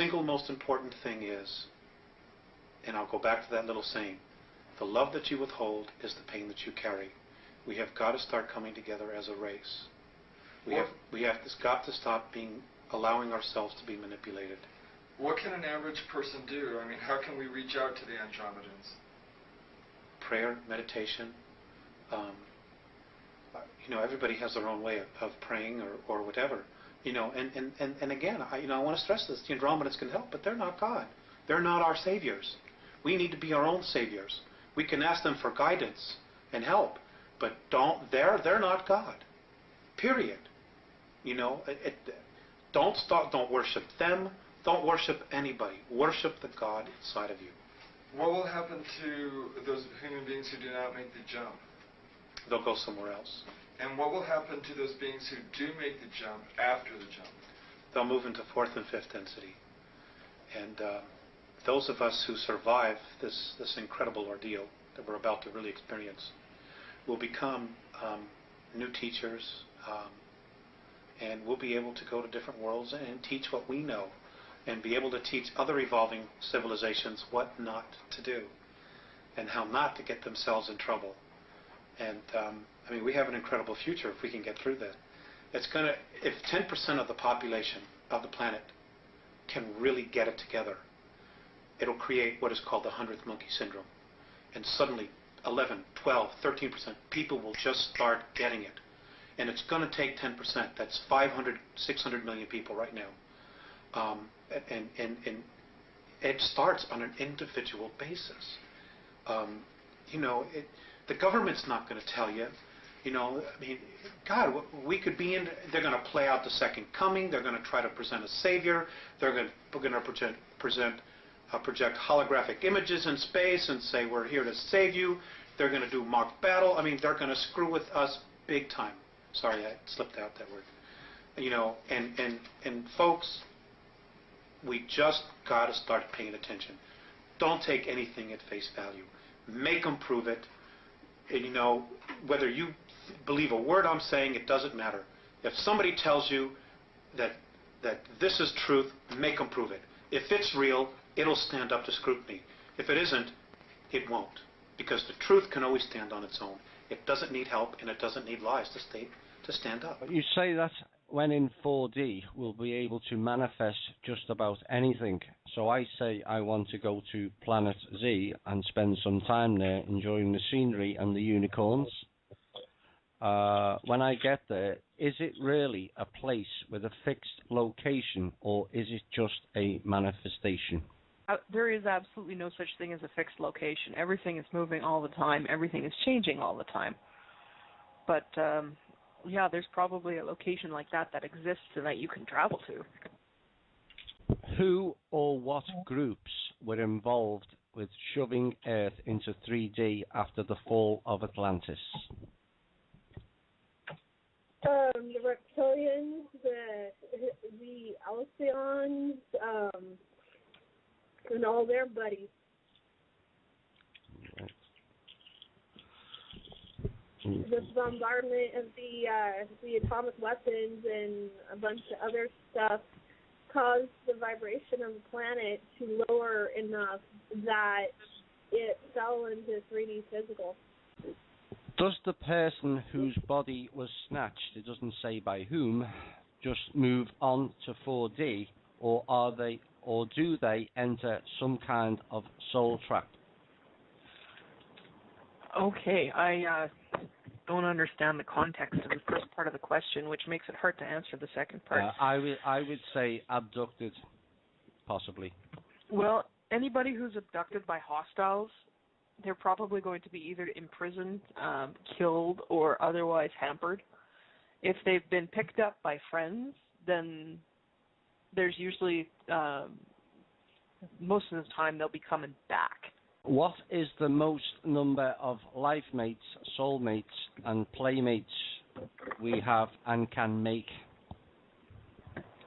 single most important thing is, and I'll go back to that little saying, the love that you withhold is the pain that you carry. We have got to start coming together as a race. We have got to stop allowing ourselves to be manipulated. What can an average person do? I mean, how can we reach out to the Andromedans? Prayer, meditation. Everybody has their own way of praying or whatever. And again, I want to stress this: the Andromedans can help, but they're not God. They're not our saviors. We need to be our own saviors. We can ask them for guidance and help, but they're not God. Period. Don't worship them. Don't worship anybody. Worship the God inside of you. What will happen to those human beings who do not make the jump? They'll go somewhere else. And what will happen to those beings who do make the jump after the jump? They'll move into fourth and fifth density. And those of us who survive this incredible ordeal that we're about to really experience will become new teachers, and we'll be able to go to different worlds and teach what we know, and be able to teach other evolving civilizations what not to do and how not to get themselves in trouble. And we have an incredible future if we can get through that. If 10% of the population of the planet can really get it together, it'll create what is called the 100th monkey syndrome. And suddenly 11, 12, 13% people will just start getting it. And it's going to take 10%. That's 500, 600 million people right now. And it starts on an individual basis. The government's not going to tell you. God, we could be in. They're going to play out the second coming. They're going to try to present a savior. We're going to project holographic images in space and say we're here to save you. They're going to do mock battle. They're going to screw with us big time. Sorry, I slipped out that word. And folks, we just got to start paying attention. Don't take anything at face value. Make them prove it. And, whether you believe a word I'm saying, it doesn't matter. If somebody tells you that this is truth, make them prove it. If it's real, it'll stand up to scrutiny. If it isn't, it won't. Because the truth can always stand on its own. It doesn't need help, and it doesn't need lies to stand up. But you say that when in 4D, we'll be able to manifest just about anything. So I say I want to go to Planet Z and spend some time there enjoying the scenery and the unicorns. When I get there, is it really a place with a fixed location, or is it just a manifestation? There is absolutely no such thing as a fixed location. Everything is moving all the time. Everything is changing all the time. But, yeah, there's probably a location like that exists and that you can travel to. Who or what groups were involved with shoving Earth into 3D after the fall of Atlantis? The reptilians, the Alcyons, and all their buddies. The bombardment of the atomic weapons and a bunch of other stuff caused the vibration of the planet to lower enough that it fell into 3D physical. Does the person whose body was snatched, it doesn't say by whom, just move on to 4D, or do they enter some kind of soul trap? Okay, I don't understand the context of the first part of the question, which makes it hard to answer the second part. I would say abducted, possibly. Well, anybody who's abducted by hostiles, they're probably going to be either imprisoned, killed, or otherwise hampered. If they've been picked up by friends, then there's usually, most of the time, they'll be coming back. What is the most number of life mates, soulmates, and playmates we have and can make?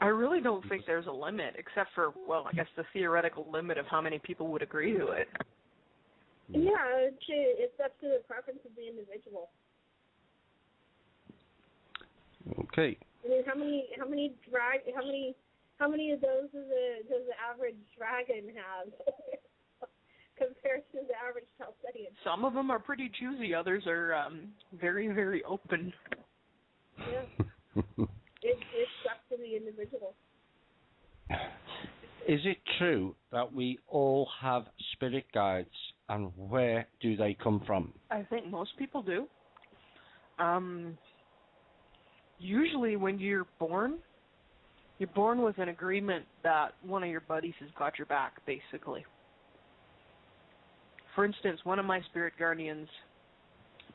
I really don't think there's a limit, except for, well, I guess the theoretical limit of how many people would agree to it. Yeah, it's up to the preference of the individual. Okay. I mean, how How many of those does the average dragon have compared to the average Chalcedian? Some of them are pretty choosy. Others are very, very open. Yeah. It's up to the individual. Is it true that we all have spirit guides, and where do they come from? I think most people do. Usually when you're born with an agreement that one of your buddies has got your back, basically. For instance, one of my spirit guardians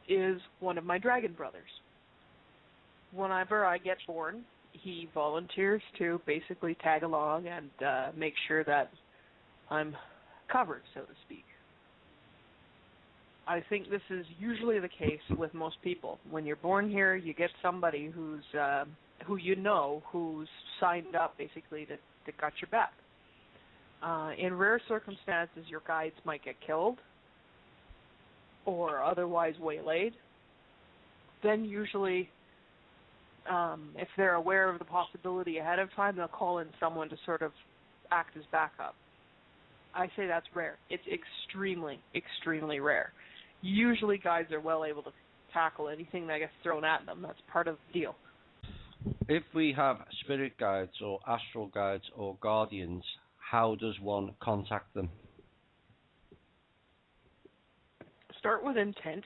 is one of my dragon brothers. Whenever I get born, he volunteers to basically tag along and make sure that I'm covered, so to speak. I think this is usually the case with most people. When you're born here, you get somebody who's who's signed up basically to got your back. In rare circumstances, your guides might get killed or otherwise waylaid. Then usually, if they're aware of the possibility ahead of time, they'll call in someone to sort of act as backup. I say that's rare. It's extremely, extremely rare. Usually guides are well able to tackle anything that gets thrown at them. That's part of the deal. If we have spirit guides or astral guides or guardians, how does one contact them? Start with intent,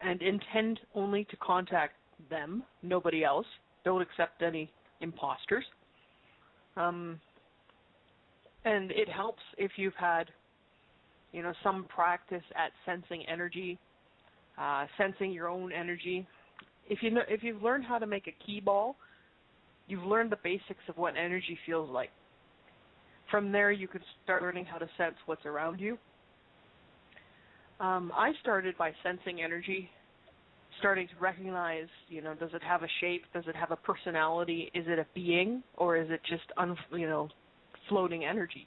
and intend only to contact them, nobody else. Don't accept any imposters. And it helps if you've had, some practice at sensing energy, sensing your own energy. If you've learned how to make a key ball, you've learned the basics of what energy feels like. From there, you could start learning how to sense what's around you. I started by sensing energy, starting to recognize, does it have a shape? Does it have a personality? Is it a being, or is it just floating energy?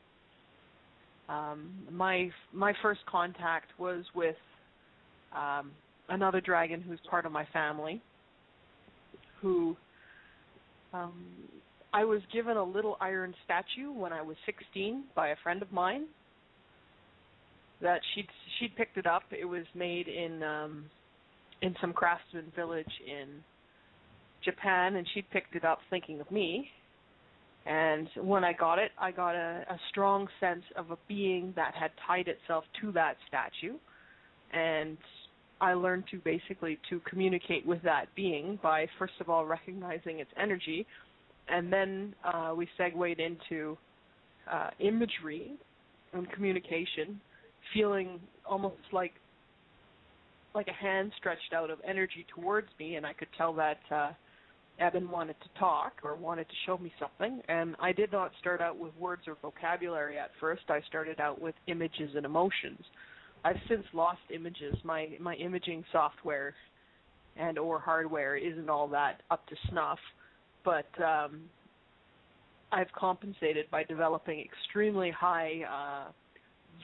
My first contact was with another dragon who's part of my family, who I was given a little iron statue when I was 16 by a friend of mine. That she'd picked it up. It was made in some craftsman village in Japan, and she'd picked it up thinking of me. And when I got it, I got a strong sense of a being that had tied itself to that statue, and I learned to communicate with that being by, first of all, recognizing its energy, and then we segued into imagery and communication, feeling almost like a hand stretched out of energy towards me, and I could tell that Eben wanted to talk or wanted to show me something. And I did not start out with words or vocabulary at first. I started out with images and emotions. I've since lost images. My imaging software and or hardware isn't all that up to snuff, but I've compensated by developing extremely high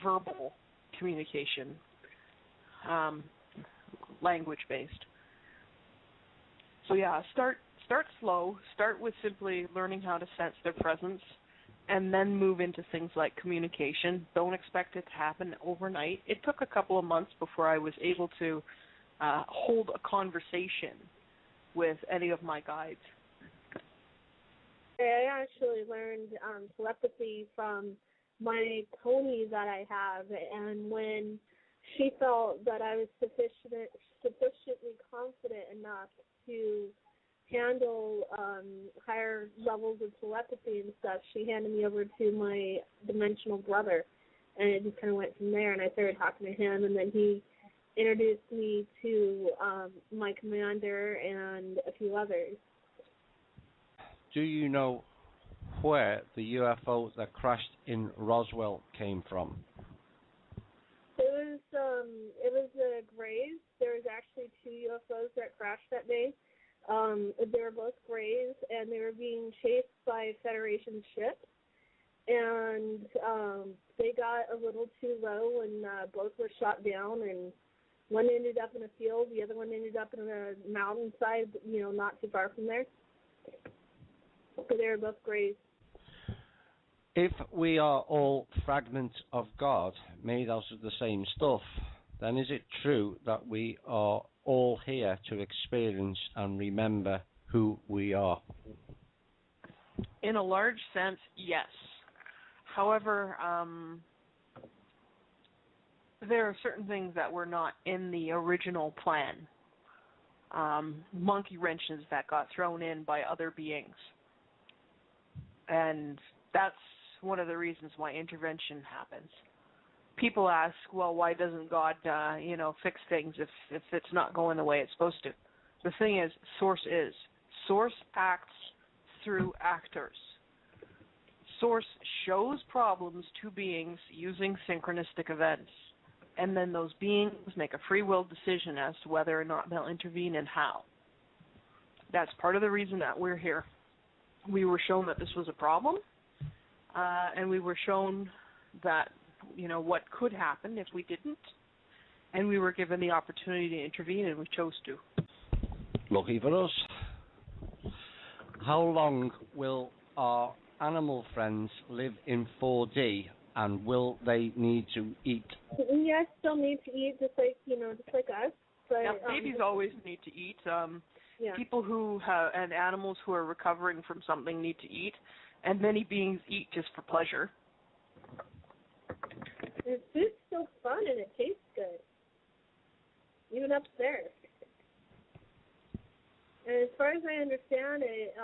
verbal communication, language-based. So yeah, start slow. Start with simply learning how to sense their presence, and then move into things like communication. Don't expect it to happen overnight. It took a couple of months before I was able to hold a conversation with any of my guides. I actually learned telepathy from my pony that I have, and when she felt that I was sufficiently confident enough to handle higher levels of telepathy and stuff, she handed me over to my dimensional brother, and it just kind of went from there, and I started talking to him, and then he introduced me to my commander and a few others. Do you know where the UFO that crashed in Roswell came from? It was the Greys. There was actually 2 UFOs that crashed that day. They were both Greys, and they were being chased by Federation ships. And they got a little too low, and both were shot down. And one ended up in a field, the other one ended up in a mountainside, not too far from there. So they were both Greys. If we are all fragments of God made out of the same stuff, then is it true that we are all here to experience and remember who we are? In a large sense, yes. However, there are certain things that were not in the original plan. Monkey wrenches that got thrown in by other beings. And that's one of the reasons why intervention happens. People ask, well, why doesn't God, fix things if it's not going the way it's supposed to? The thing is, Source acts through actors. Source shows problems to beings using synchronistic events, and then those beings make a free will decision as to whether or not they'll intervene and how. That's part of the reason that we're here. We were shown that this was a problem, and we were shown that, what could happen if we didn't, and we were given the opportunity to intervene, and we chose to. Lucky for us. How long will our animal friends live in 4D, and will they need to eat? Yes, they'll need to eat just like us. But yeah, babies always need to eat. Yeah. People who have, and animals who are recovering from something need to eat, and many beings eat just for pleasure. And food's so fun and it tastes good, even upstairs. And as far as I understand it,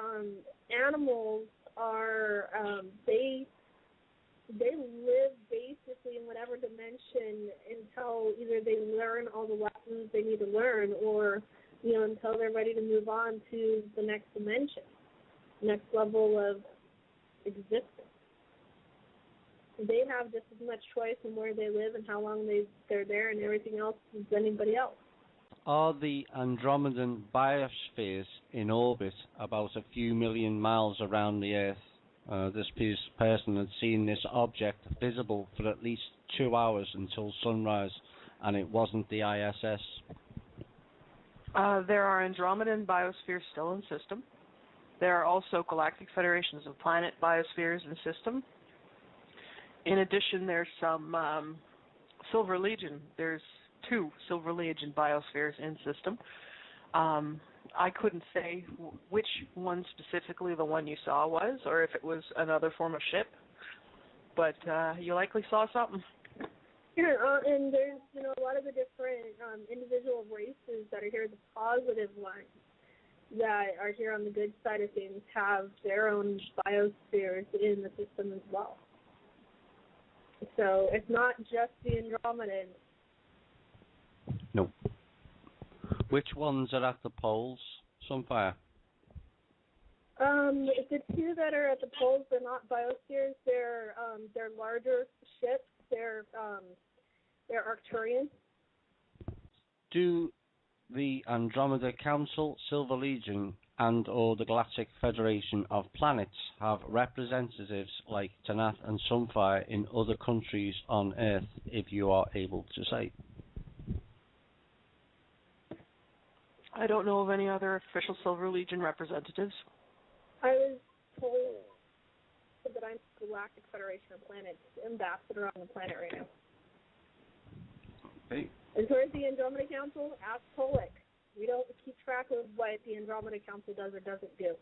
animals are they live basically in whatever dimension until either they learn all the lessons they need to learn, or until they're ready to move on to the next dimension, next level of existence. They have just as much choice in where they live and how long they're there and everything else as anybody else. Are the Andromedan biospheres in orbit about a few million miles around the Earth? This person had seen this object visible for at least 2 hours until sunrise, and it wasn't the ISS. There are Andromedan biospheres still in system. There are also Galactic Federations of Planet biospheres in system. In addition, there's some Silver Legion. There's 2 Silver Legion biospheres in system. I couldn't say which one specifically the one you saw was, or if it was another form of ship, but you likely saw something. Yeah, and there's a lot of the different individual races that are here, the positive ones that are here on the good side of things, have their own biospheres in the system as well. So it's not just the Andromedan. No. Which ones are at the poles, Sunfire? The 2 that are at the poles, they're not biospheres. They're larger ships. They're Arcturian. Do the Andromeda Council, Silver Legion, and or the Galactic Federation of Planets have representatives like TANAATH and SUNFIRE in other countries on Earth, if you are able to say? I don't know of any other official Silver Legion representatives. I was told that I'm the Galactic Federation of Planets ambassador on the planet right now. Okay. As far as the Andromeda Council, ask Pollock. We don't keep track of what the Andromeda Council does or doesn't do.